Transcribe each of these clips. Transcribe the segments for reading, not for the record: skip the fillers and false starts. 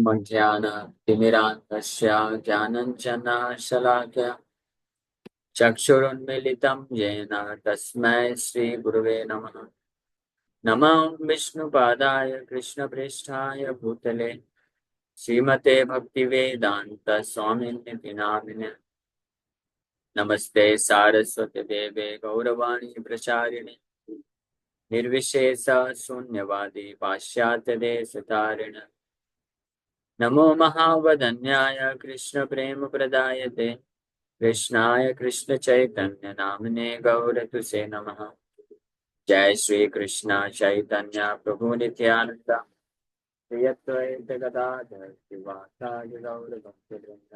ज्ञानतिमिरान्धस्य ज्ञानञ्जनशलाकया चक्षुरुन्मीलितं येन तस्मै श्रीगुरुवे नमः। नमो विष्णुपादाय कृष्णप्रेष्ठाय भूतले श्रीमते भक्तिवेदान्त स्वामिनिति नामिने। नमस्ते सारस्वती देवे गौरवाणी प्रचारिणे निर्विशेष शून्यवादी पाश्चात्यदेशतारिण। नमो महावदन्याय कृष्णप्रेमप्रदायते कृष्णाय कृष्णचैतन्य नामने गौरतुसे नमः। जय श्री कृष्ण चैतन्य प्रभु नित्यानंद श्री अद्वैत गदाधर श्रीवासादि गौरभक्तवृंद।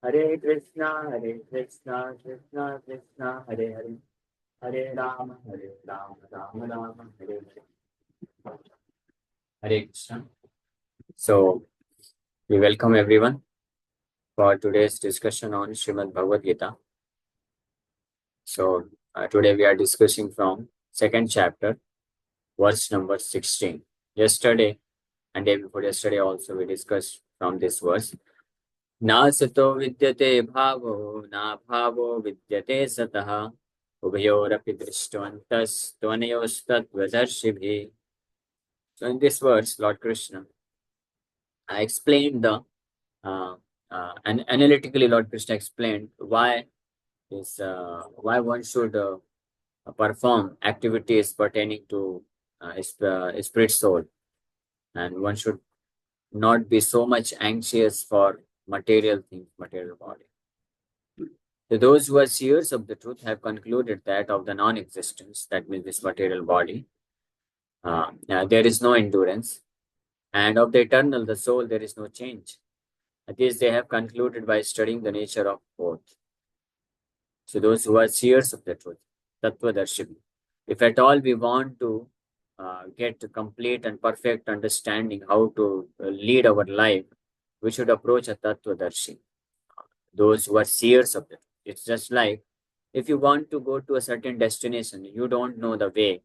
हरे Krishna Krishna Krishna Hare Hare Hare Ram Ram Ram Hare Hare. Hare Krishna. So we welcome everyone for today's discussion on Srimad Bhagavad Gita. So today we are discussing from second chapter, verse number 16. Yesterday and day before yesterday also we discussed from this verse. Na sato vidyate bhavo na bhavo vidyate satah ubhayorapi drishtvantas tvanayostat vadarshibhi. So in this verse, Lord Krishna explained and analytically Lord Krishna explained why why one should perform activities pertaining to spirit soul, and one should not be so much anxious for material things, material body. So those who are seers of the truth have concluded that of the non-existence, that means this material body, there is no endurance, and of the eternal, the soul, there is no change. This they have concluded by studying the nature of both. So those who are seers of the truth, Tattvadarshini, if at all we want to get complete and perfect understanding how to lead our life, we should approach a Tattvadarshi, those who are seers of the truth. It's just like if you want to go to a certain destination, you don't know the way,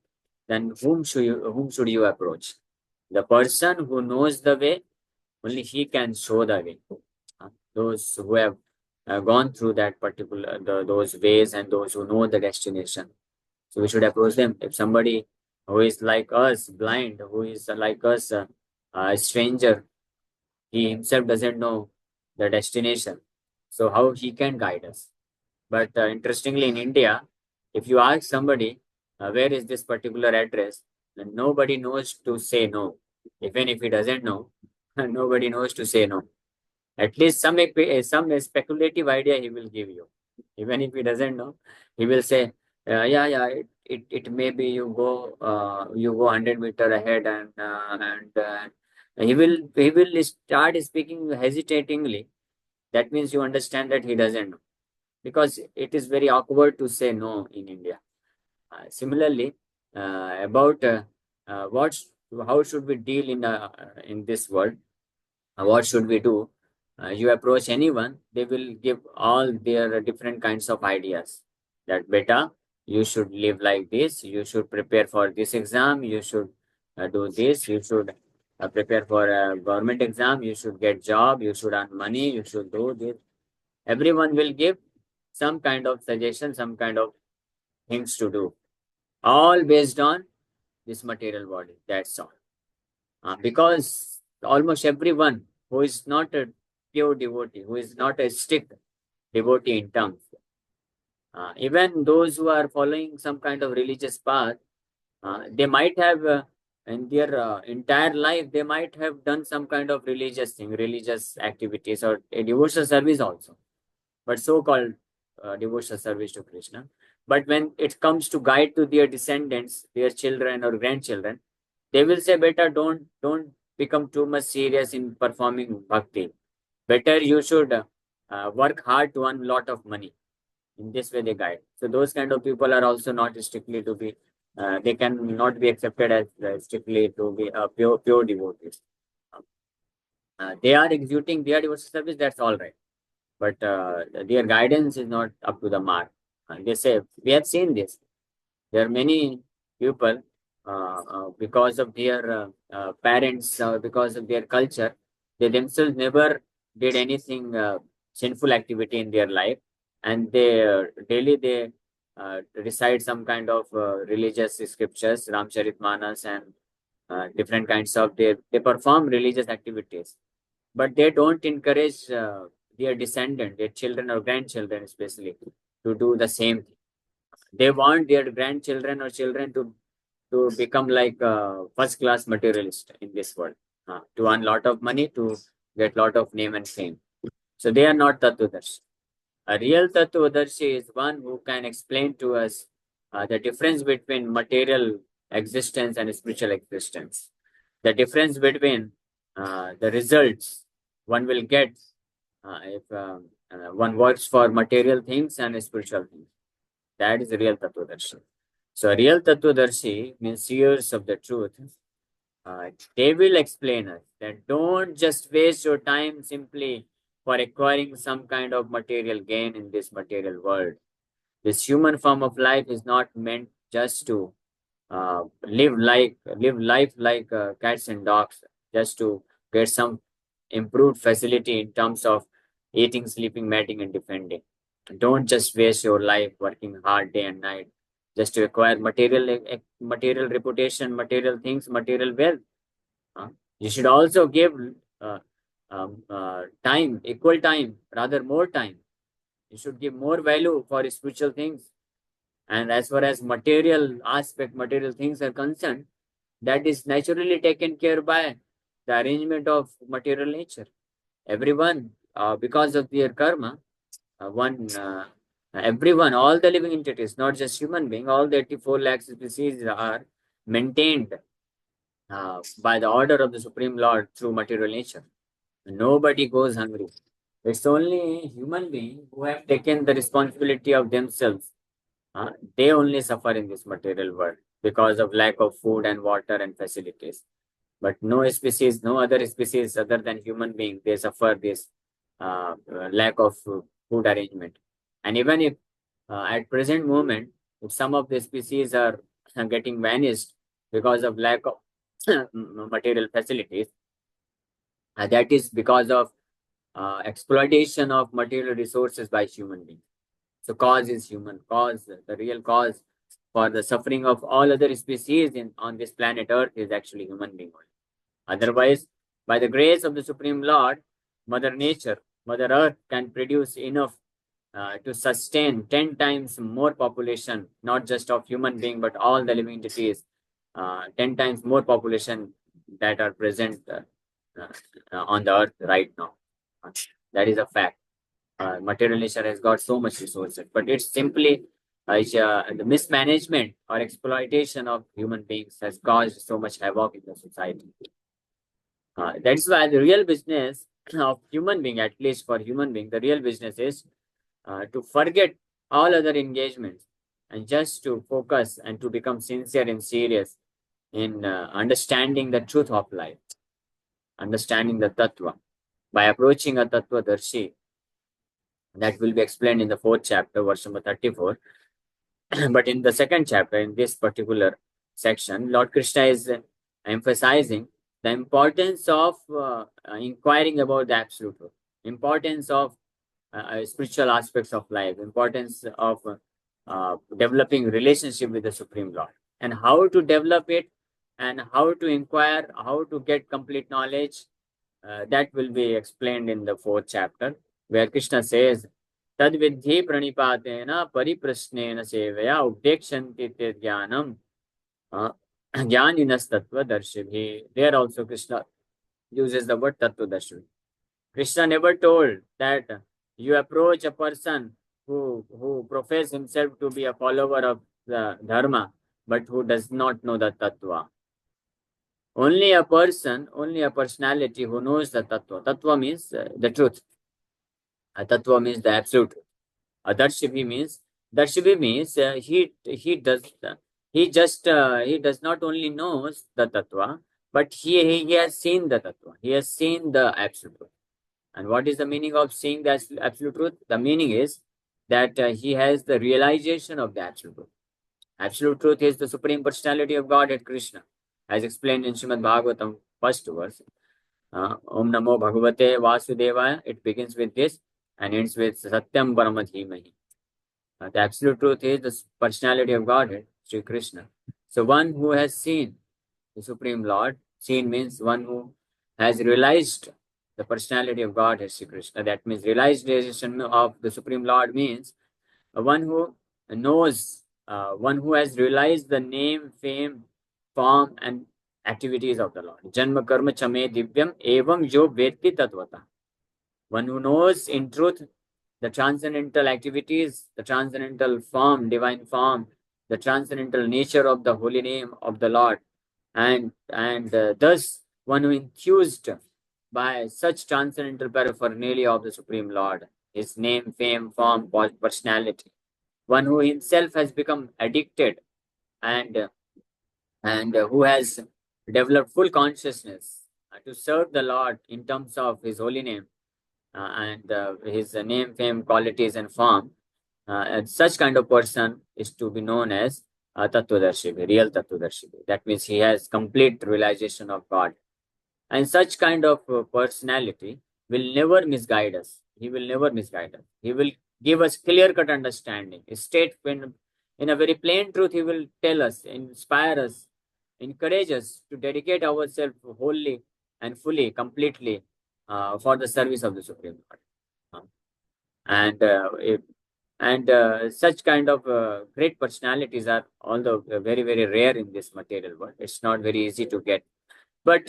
then whom should you approach? The person who knows the way, only he can show the way. Those who have gone through that particular those ways and those who know the destination. So we should approach them. If somebody who is like us, blind, who is like us, a stranger, he himself doesn't know the destination. So how he can guide us? But interestingly, in India, if you ask somebody where is this particular address, then nobody knows to say no. Even if he doesn't know, nobody knows to say no. At least some speculative idea he will give you. Even if he doesn't know, he will say, yeah, it may be you go 100 meters ahead, and he will start speaking hesitatingly. That means you understand that he doesn't know, because it is very awkward to say no in India. Similarly, about what how should we deal in this world? What should we do? You approach anyone, they will give all their different kinds of ideas. That beta, you should live like this. You should prepare for this exam. You should do this. You should prepare for a government exam. You should get job. You should earn money. You should do this. Everyone will give some kind of suggestion, some kind of things to do, all based on this material body. That's all. Because almost everyone who is not a pure devotee, who is not a strict devotee in terms, even those who are following some kind of religious path, they might have in their entire life, they might have done some kind of religious thing, religious activities, or a devotional service also, but so-called devotional service to Krishna. But when it comes to guide to their descendants, their children or grandchildren, they will say, better don't become too much serious in performing bhakti. Better you should work hard to earn a lot of money. In this way they guide. So those kind of people are also not strictly to be, they can not be accepted as strictly to be pure devotees. They are executing their devotional service, that's all right. But their guidance is not up to the mark. They say, we have seen this. There are many people, because of their parents, because of their culture, They themselves never did anything sinful activity in their life, and they daily they recite some kind of religious scriptures, Ramcharitmanas, and different kinds of they perform religious activities, but they don't encourage their descendant, their children or grandchildren especially, to do the same thing. They want their grandchildren or children to become like first class materialist in this world, to earn lot of money, to get lot of name and fame. So they are not Tattvadarshi. A real Tattvadarshi is one who can explain to us the difference between material existence and spiritual existence, the difference between the results one will get if one works for material things and spiritual things. That is a real Tattvadarshi. So, a real Tattvadarshi means seers of the truth. They will explain us that don't just waste your time simply for acquiring some kind of material gain in this material world. This human form of life is not meant just to live life like cats and dogs, just to get some improved facility in terms of eating, sleeping, mating, and defending. Don't just waste your life working hard day and night just to acquire material reputation, material things, material wealth. You should also give uh, time, equal time, rather more time. You should give more value for spiritual things. And as far as material aspect, material things are concerned, that is naturally taken care by the arrangement of material nature. Everyone, because of their karma, everyone, all the living entities, not just human being, all the 84 lakh species are maintained by the order of the Supreme Lord through material nature. Nobody goes hungry. It's only human beings who have taken the responsibility of themselves. They only suffer in this material world because of lack of food and water and facilities. But no species, no other species other than human being, they suffer this lack of food arrangement. And even if at present moment, if some of the species are getting vanished because of lack of material facilities, that is because of exploitation of material resources by human beings. So cause is human cause. The real cause for the suffering of all other species on this planet Earth is actually human being only. Otherwise, by the grace of the Supreme Lord, Mother Nature, Mother Earth can produce enough to sustain 10 times more population, not just of human being, but all the living entities, 10 times more population that are present on the earth right now. That is a fact. Material nature has got so much resources, but it's simply the mismanagement or exploitation of human beings has caused so much havoc in the society. That's why the real business of human being, at least for human being, the real business is to forget all other engagements and just to focus and to become sincere and serious in understanding the truth of life, understanding the tattva. By approaching a tattva darshi, that will be explained in the fourth chapter, verse number 34. But in the second chapter, in this particular section, Lord Krishna is emphasizing the importance of inquiring about the absolute truth, importance of spiritual aspects of life, importance of developing relationship with the Supreme Lord, and how to develop it, and how to inquire, how to get complete knowledge. That will be explained in the fourth chapter, where Krishna says, Tad vidhi pranipatena pariprasnena sevaya updekshanti te jnanam jnaninas tattva darshibhi. There also Krishna uses the word tattva darshibhi. Krishna never told that you approach a person who professes himself to be a follower of the dharma, but who does not know the tattva. Only a person, only a personality who knows the tattva. Tattva means the truth. A tattva means the absolute. A darshivi means he does not only knows the tattva, but he has seen the tattva. He has seen the absolute truth. And what is the meaning of seeing the absolute truth? The meaning is that he has the realization of the absolute truth. Absolute truth is the Supreme Personality of Godhead, Krishna, as explained in Srimad Bhagavatam, first verse. Om Namo Bhagavate Vasudevaya. It begins with this and ends with Satyam Parama Dhimahi. The absolute truth is the personality of Godhead, Sri Krishna. So one who has seen the Supreme Lord, seen means one who has realized the personality of Godhead, Sri Krishna. That means realization of the Supreme Lord means one who knows, one who has realized the name, fame, form, and activities of the Lord. Janma karma chame divyam evam jo vetti tatvata. One who knows in truth the transcendental activities, the transcendental form, divine form, the transcendental nature of the holy name of the Lord, and thus one who enthused by such transcendental paraphernalia of the Supreme Lord, his name, fame, form, personality, one who himself has become addicted and who has developed full consciousness to serve the Lord in terms of his holy name and his name, fame, qualities, and form. And such kind of person is to be known as Tattvadarshi, real Tattvadarshi. That means he has complete realization of God. And such kind of personality will never misguide us. He will never misguide us. He will give us clear cut understanding. State in a very plain truth, he will tell us, inspire us, encourage us to dedicate ourselves wholly and fully, completely for the service of the Supreme Lord. And if, and such kind of great personalities are although very very rare in this material world. It's not very easy to get, but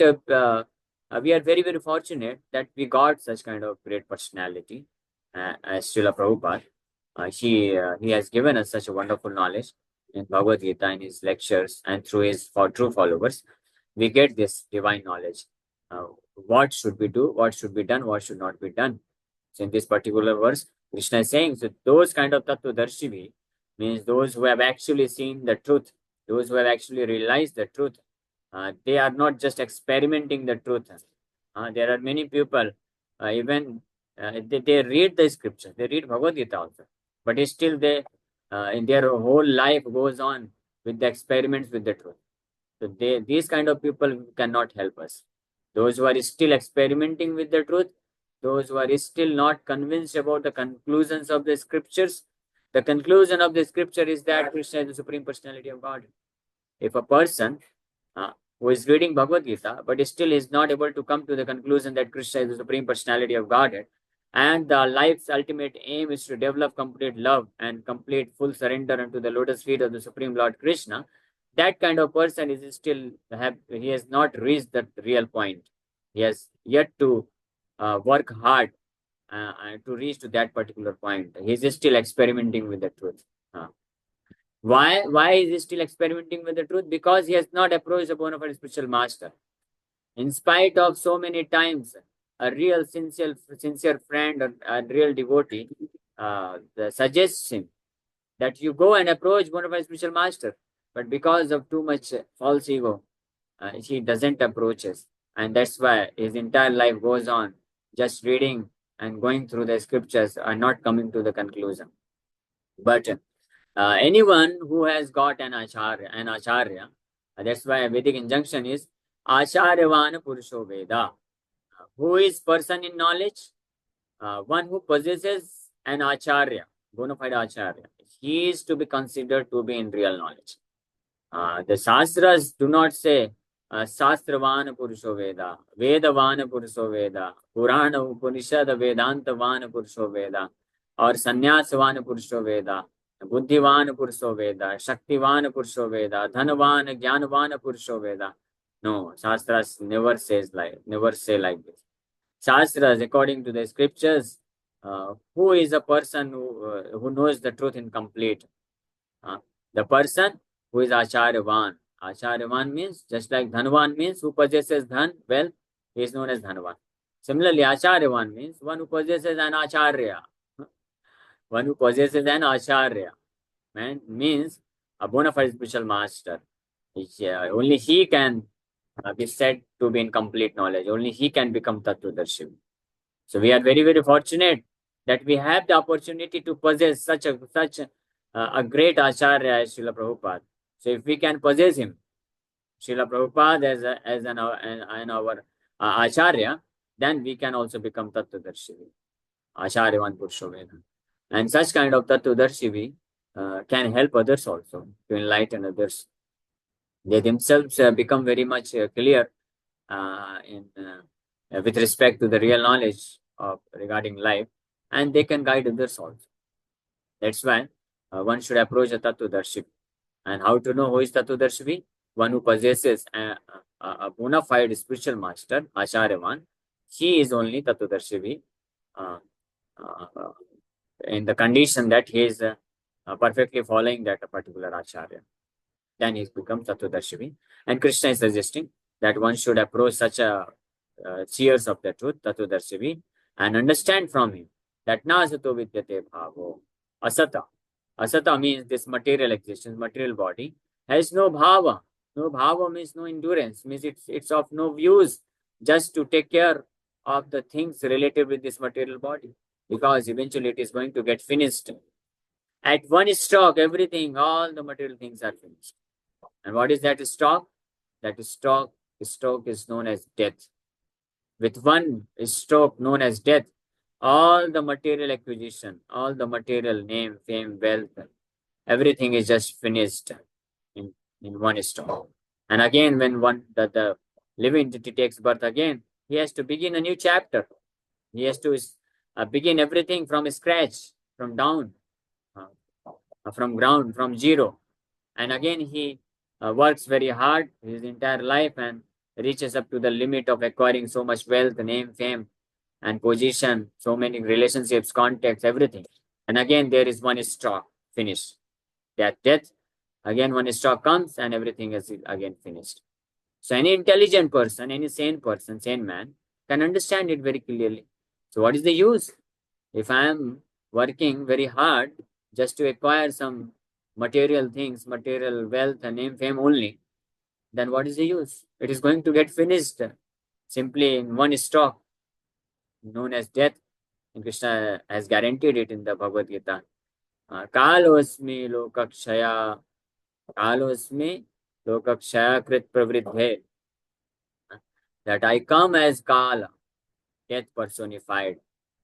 we are very very fortunate that we got such kind of great personality as Srila Prabhupada. He has given us such a wonderful knowledge in Bhagavad Gita, in his lectures, and through his for true followers we get this divine knowledge. What should we do, what should be done, what should not be done. So in this particular verse, Krishna is saying, so those kind of Tattvadarshi means those who have actually seen the truth, those who have actually realized the truth. They are not just experimenting the truth. There are many people, even they read the scriptures, they read Bhagavad Gita also, but still they, in their whole life goes on with the experiments with the truth. So these kind of people cannot help us. Those who are still experimenting with the truth, those who are still not convinced about the conclusions of the scriptures. The conclusion of the scripture is that Krishna is the Supreme Personality of God. If a person who is reading Bhagavad Gita, but still is not able to come to the conclusion that Krishna is the Supreme Personality of Godhead, and the life's ultimate aim is to develop complete love and complete full surrender unto the lotus feet of the Supreme Lord Krishna, that kind of person is still he has not reached that real point. He has yet to work hard to reach to that particular point. He is still experimenting with the truth. Why is he still experimenting with the truth? Because he has not approached a bona fide spiritual master. In spite of so many times, a real sincere friend or a real devotee suggests him that you go and approach bona fide spiritual master. But because of too much false ego, he doesn't approach us. And that's why his entire life goes on just reading and going through the scriptures and not coming to the conclusion. But anyone who has got an acharya, that's why Vedic injunction is Acharyavan Purusho Veda. Who is person in knowledge? One who possesses an acharya, bona fide acharya. He is to be considered to be in real knowledge. The Shastras do not say Shastravan Purusho Veda, Vedavan Purusho Veda, Purana Upanishad Vedantavan Purusho Veda, or Sannyasvan Purusho Veda, Buddhivan Purusho Veda, Shaktivan Purusho Veda, Dhanavan, Jnanavan Purusho Veda. No, Shastras never say like this. Shastras, according to the scriptures, who is a person who knows the truth in complete? The person who is Acharyavan. Acharyavan means, just like Dhanvan means, who possesses dhan, wealth, he is known as Dhanvan. Similarly, Acharyavan means one who possesses an Acharya. One who possesses an Acharya means a bona fide spiritual master. Only he can be said to be in complete knowledge. Only he can become Tattvadarshi. So we are very, very fortunate that we have the opportunity to possess such a great Acharya as Srila Prabhupada. So if we can possess him, Srila Prabhupada as our Acharya, then we can also become Tattvadarshi. Acharyavan Purushoveda. And such kind of Tattvadarshi can help others also to enlighten others. They themselves become very much clear with respect to the real knowledge of regarding life, and they can guide others also. That's why one should approach a Tattvadarshi. And how to know who is Tattvadarshi? One who possesses a bona fide spiritual master, Acharyavan. He is only Tattvadarshi uh, uh, in the condition that he is perfectly following that particular Acharya. Then he becomes Tattvadarshi. And Krishna is suggesting that one should approach such a seers of the truth, Tattvadarshi, and understand from him that na asato vidyate bhavo. Asata. Asata means this material existence, material body, has no bhava. No bhava means no endurance, means it's of no use just to take care of the things related with this material body, because eventually it is going to get finished. At one stroke, everything, all the material things are finished. And what is that stroke? That stroke is known as death. With one stroke known as death, all the material acquisition, all the material name, fame, wealth, everything is just finished in one stroke. And again, when the living entity takes birth again, he has to begin a new chapter. He has to begin everything from scratch, from down, from ground, from zero. And again, he works very hard his entire life and reaches up to the limit of acquiring so much wealth, name, fame, and position, so many relationships, contacts, everything. And again, there is one stroke, finish. That death, again, one stroke comes and everything is again finished. So any intelligent person, any sane person, sane man, can understand it very clearly. So what is the use? If I am working very hard just to acquire some material things, material wealth and name, fame only, then what is the use? It is going to get finished simply in one stroke, known as death. And Krishna has guaranteed it in the Bhagavad Gita. Kalosmi lokakshaya, kalosmi lokakshaya krit pravridhe. That I come as Kala, death personified,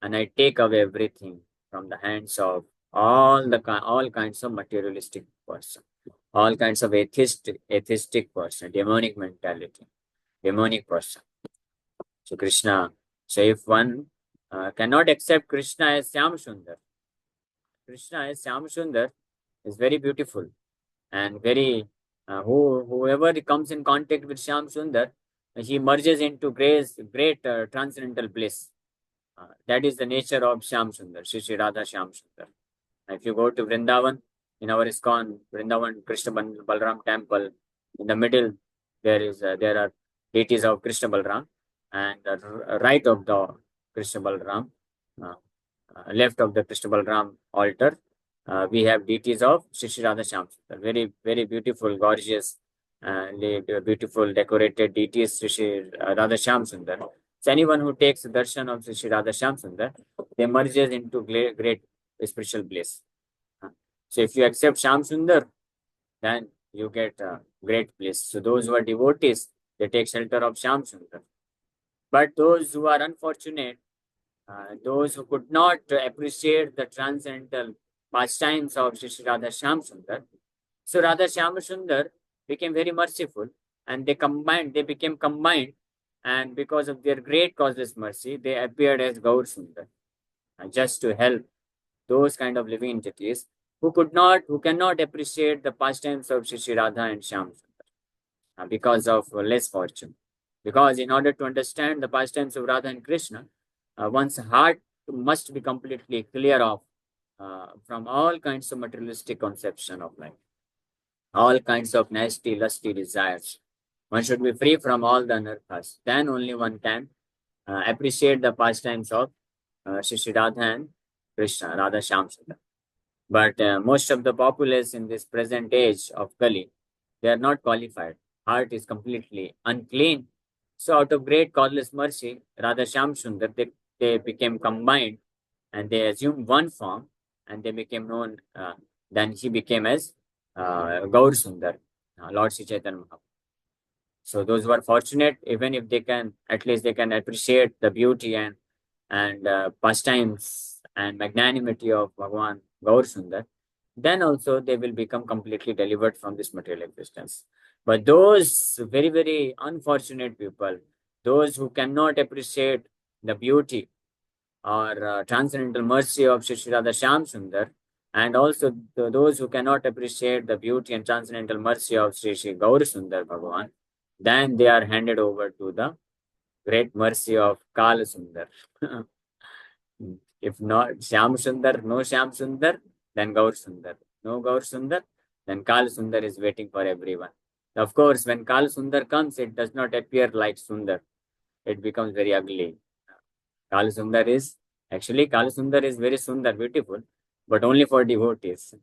and I take away everything from the hands of all kinds of materialistic person, all kinds of atheistic person, demonic mentality, demonic person. So Krishna, so if one cannot accept Krishna as Syam Sundar, Krishna as Syam Sundar is very beautiful and very whoever comes in contact with Syam Sundar, he merges into great transcendental bliss. That is the nature of Syam Sundar, Shri Radha Syam Sundar. If you go to Vrindavan, in our ISKCON, Vrindavan Krishna Balram temple, in the middle there are deities of Krishna Balram, and right of the Krishna Balram, left of the Krishna Balram altar, we have deities of Shri Radha Syam Sundar. Very, very beautiful, gorgeous, beautiful decorated deities, Shri Radha Syam Sundar. So anyone who takes darshan of Shri Radha Syam Sundar, they merges into great spiritual bliss. So if you accept Syam Sundar, then you get great bliss. So those who are devotees, they take shelter of Syam Sundar. But those who are unfortunate, those who could not appreciate the transcendental pastimes of Shri Radha Syam Sundar, so Radha Syam Sundar became very merciful, and they became combined, and because of their great causeless mercy, they appeared as Gaur Sundar, just to help those kind of living entities who cannot appreciate the pastimes of Shri Radha and Syam Sundar because of less fortune. Because in order to understand the pastimes of Radha and Krishna, one's heart must be completely clear of from all kinds of materialistic conception of life, all kinds of nasty, lusty desires. One should be free from all the anarthas. Then only one can appreciate the pastimes of Shri Radha and Krishna, Radha Syam Sundar. But most of the populace in this present age of Kali, they are not qualified. Heart is completely unclean. So out of great causeless mercy, Radha Syam Sundar, they became combined and they assumed one form and they became known, then he became as Gaur Sundar, Lord Sri Chaitanya Mahaprabhu. So those who are fortunate, even if they can, at least they can appreciate the beauty and pastimes and magnanimity of Bhagwan Gaur Sundar, then also they will become completely delivered from this material existence. But those very, very unfortunate people, those who cannot appreciate the beauty or transcendental mercy of Shri Radha Shyam Sundar, and also those who cannot appreciate the beauty and transcendental mercy of Shri Gaur Sundar Bhagavan, then they are handed over to the great mercy of Kala Sundar. If not Shyam Sundar, no Shyam Sundar, then Gaur Sundar. No Gaur Sundar, then Kal Sundar is waiting for everyone. Of course, when Kal Sundar comes, it does not appear like Sundar. It becomes very ugly. Kal Sundar is Kal Sundar is very Sundar, beautiful, but only for devotees.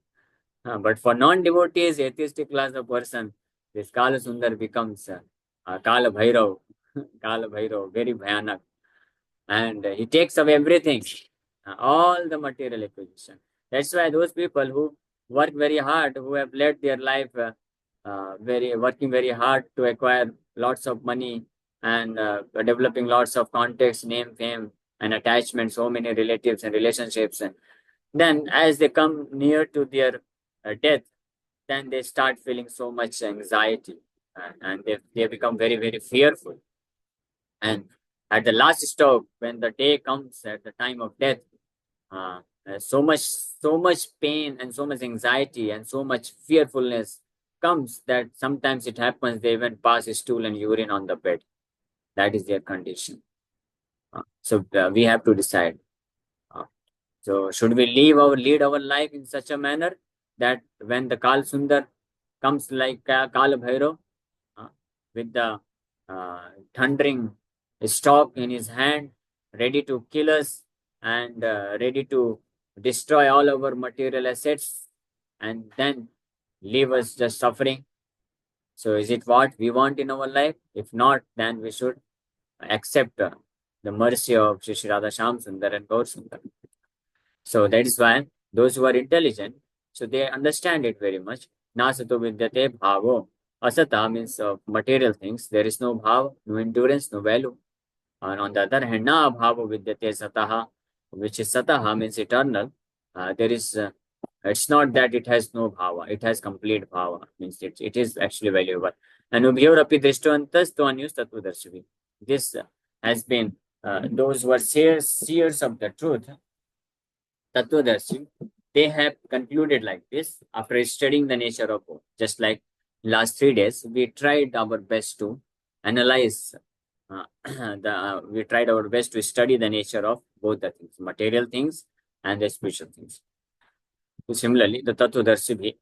But for non-devotees, atheistic class of person, this Kala Sundar becomes Kala Bhairav, Kala Bhairav, very bhayanak, and he takes away everything, all the material acquisition. That's why those people who work very hard, who have led their life very working very hard to acquire lots of money and developing lots of contacts, name, fame, and attachment, so many relatives and relationships. And then, as they come near to their death, then they start feeling so much anxiety, and they become very, very fearful. And at the last stop, when the day comes at the time of death, uh, so much pain and so much anxiety and so much fearfulness comes that sometimes it happens they even pass stool and urine on the bed. That is their condition. So we have to decide. Uh, so should we lead our life in such a manner that when the Kal Sundar comes like Kal Bhairav, uh, with the thundering stalk in his hand, ready to kill us and ready to destroy all our material assets and then leave us just suffering. So, is it what we want in our life? If not, then we should accept the mercy of Shri Radha Shyam Sundar and Gaur Sundar. So, that is why those who are intelligent, so they understand it very much. Nasato vidyate bhavo. Asata means of material things. There is no bhav, no endurance, no value. And on the other hand, na bhava vidyate sataha, which is sataha means eternal. There is, it's not that it has no bhava, it has complete bhava, means it is actually valuable. And ubhyorapi drishtavantas tvanyus tattvadarshvi. This has been, those who are seers of the truth, tattvadarshi, they have concluded like this after studying the nature of both. Just like last 3 days, we tried our best to analyze we tried our best to study the nature of both the things, material things and the spiritual things. So similarly, the Tattvadarshi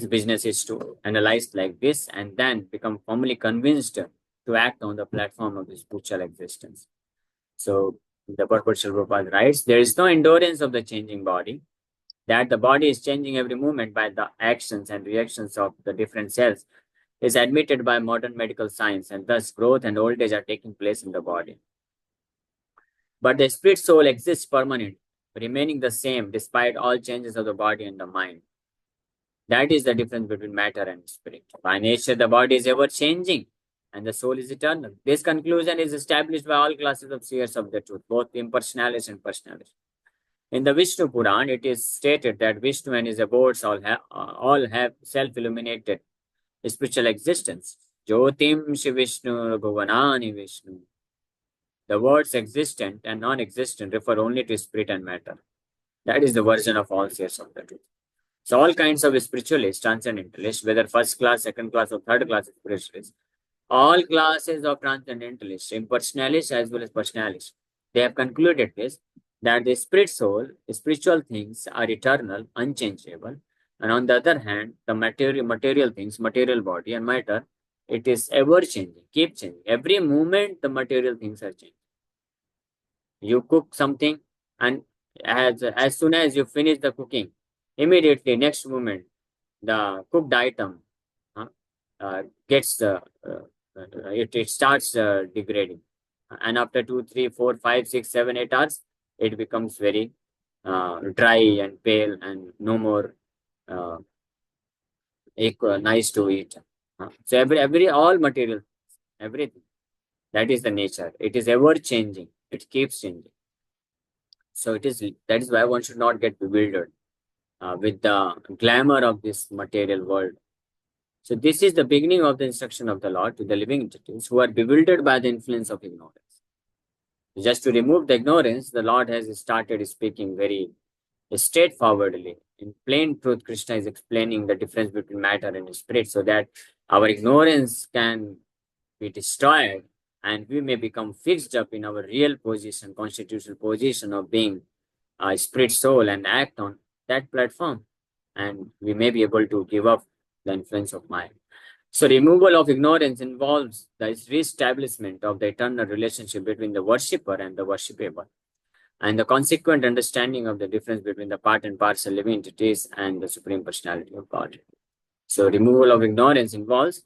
business is to analyze like this and then become firmly convinced to act on the platform of the spiritual existence. So the purport Srila Prabhupada writes, there is no endurance of the changing body, that the body is changing every moment by the actions and reactions of the different cells is admitted by modern medical science, and thus growth and old age are taking place in the body. But the spirit soul exists permanent, remaining the same despite all changes of the body and the mind. That is the difference between matter and spirit. By nature, the body is ever changing and the soul is eternal. This conclusion is established by all classes of seers of the truth, both impersonalists and personalists. In the Vishnu Puran, it is stated that Vishnu and his abodes all have self-illuminated spiritual existence. Jyotim Shi Vishnu Bhuvanani Vishnu. The words existent and non-existent refer only to spirit and matter. That is the version of all seers of the truth. So all kinds of spiritualists, transcendentalists, whether first class, second class, or third class spiritualists, all classes of transcendentalists, impersonalists as well as personalists, they have concluded this, that the spirit soul, spiritual things are eternal, unchangeable. And on the other hand, the material things, material body and matter, it is ever changing, keep changing. Every moment, the material things are changing. You cook something, and as soon as you finish the cooking, immediately next moment, the cooked item gets it starts degrading, and after 2, 3, 4, 5, 6, 7, 8 hours, it becomes very dry and pale and no more nice to eat. So every all material. everything. That is the nature. It is ever changing. It keeps changing. So that is why one should not get bewildered with the glamour of this material world. So this is the beginning of the instruction of the Lord to the living entities who are bewildered by the influence of ignorance. Just to remove the ignorance, the Lord has started speaking very straightforwardly. In plain truth, Krishna is explaining the difference between matter and spirit so that our ignorance can be destroyed and we may become fixed up in our real position, constitutional position of being a spirit soul and act on that platform. And we may be able to give up the influence of mind. So removal of ignorance involves the re-establishment of the eternal relationship between the worshipper and the worshipable, and the consequent understanding of the difference between the part and parcel living entities and the Supreme Personality of God. So removal of ignorance involves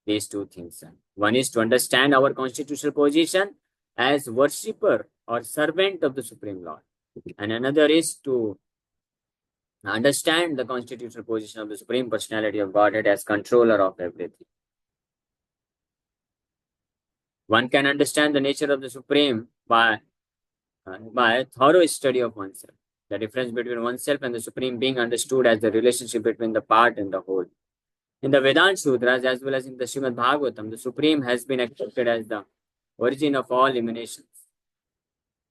these two things. One is to understand our constitutional position as worshipper or servant of the Supreme Lord, and another is to understand the constitutional position of the Supreme Personality of Godhead as controller of everything. One can understand the nature of the Supreme by a thorough study of oneself. The difference between oneself and the Supreme being understood as the relationship between the part and the whole. In the Vedanta Sutras as well as in the Srimad Bhagavatam, the Supreme has been accepted as the origin of all emanations.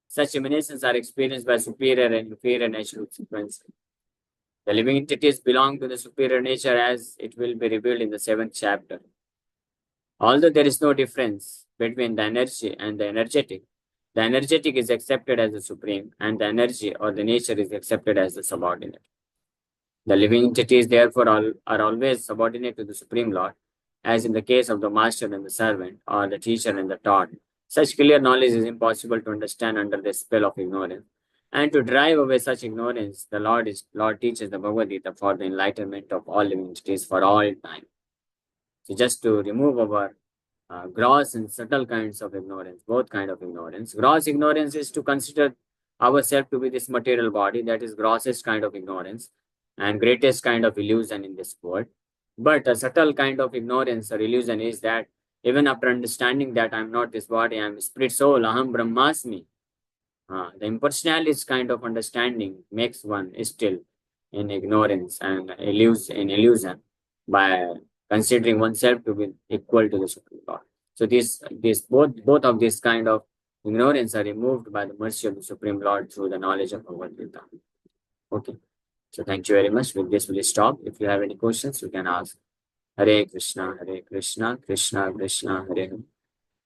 Such emanations are experienced by superior and inferior natural sequences. The living entities belong to the superior nature as it will be revealed in the 7th chapter. Although there is no difference between the energy and the energetic is accepted as the supreme and the energy or the nature is accepted as the subordinate. The living entities therefore are always subordinate to the Supreme Lord, as in the case of the master and the servant or the teacher and the taught. Such clear knowledge is impossible to understand under the spell of ignorance. And to drive away such ignorance, the Lord teaches the Bhagavad Gita for the enlightenment of all living entities for all time. So just to remove our gross and subtle kinds of ignorance, both kind of ignorance. Gross ignorance is to consider ourselves to be this material body, that is grossest kind of ignorance and greatest kind of illusion in this world. But a subtle kind of ignorance or illusion is that even after understanding that I'm not this body, I'm spirit soul, aham brahmasmi, the impersonalist kind of understanding makes one still in ignorance and illusion by considering oneself to be equal to the Supreme Lord. So both of these kind of ignorance are removed by the mercy of the Supreme Lord through the knowledge of Bhagavad Gita. Okay. So thank you very much. With this, we'll stop. If you have any questions, you can ask. Hare Krishna, Krishna Krishna, Hare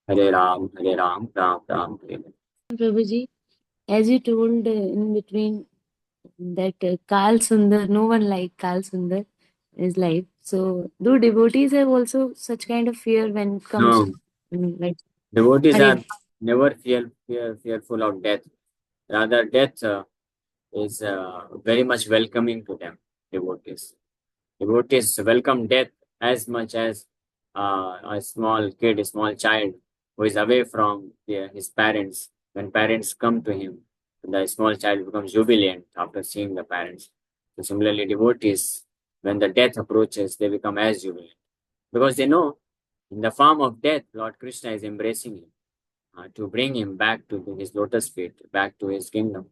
Hare, Hare Ram, Ram Ram, Hare Hare. Prabhuji, as you told in between that Kal Sundar, no one like Kal Sundar is life. So, do devotees have also such kind of fear when it comes No, like devotees Hare? are never fearful of death. Rather, death is very much welcoming to them, devotees. Devotees welcome death as much as a small kid, a small child who is away from his parents. When parents come to him, the small child becomes jubilant after seeing the parents. So similarly, devotees, when the death approaches, they become as jubilant because they know in the form of death, Lord Krishna is embracing him to bring him back to his lotus feet, back to his kingdom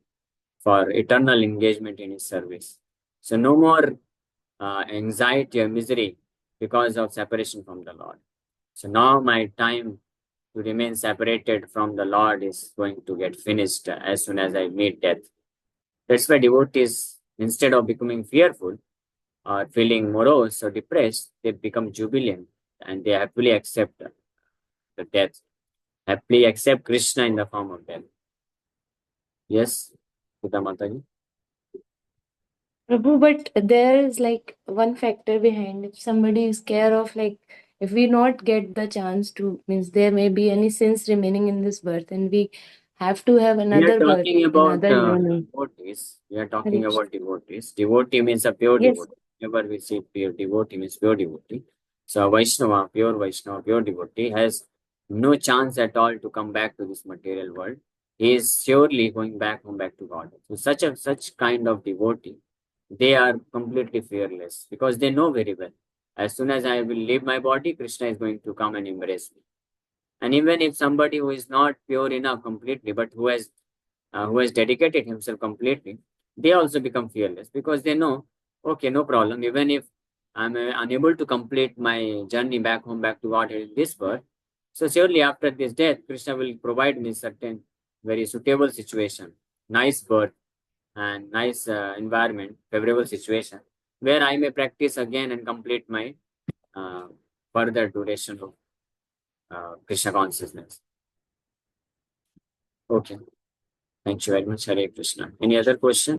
for eternal engagement in his service. So no more anxiety or misery because of separation from the Lord. So now my time to remain separated from the Lord is going to get finished as soon as I meet death. That's why devotees, instead of becoming fearful or feeling morose or depressed, they become jubilant and they happily accept the death, happily accept Krishna in the form of death. Yes, Pita Mataji? Prabhu, but there is like one factor behind. If somebody is scared of like, if we not get the chance to, means there may be any sins remaining in this birth, and we have to have We are another birth, talking about another journey. devotees. We are Hare talking Krishna. about devotees. Devotee means a pure Yes. devotee. Whenever we say pure devotee means pure devotee. So Vaishnava, pure devotee has no chance at all to come back to this material world. He is surely going back home, back to God. So such kind of devotee, they are completely fearless because they know very well. As soon as I will leave my body, Krishna is going to come and embrace me. And even if somebody who is not pure enough completely, but who has dedicated himself completely, they also become fearless because they know, okay, no problem. Even if I'm unable to complete my journey back home, back to Godhead in this birth, so surely after this death, Krishna will provide me certain very suitable situation, nice birth and nice environment, favorable situation, where I may practice again and complete my uh, further duration of Krishna consciousness. Okay. Thank you very much, Hare Krishna. Any other question?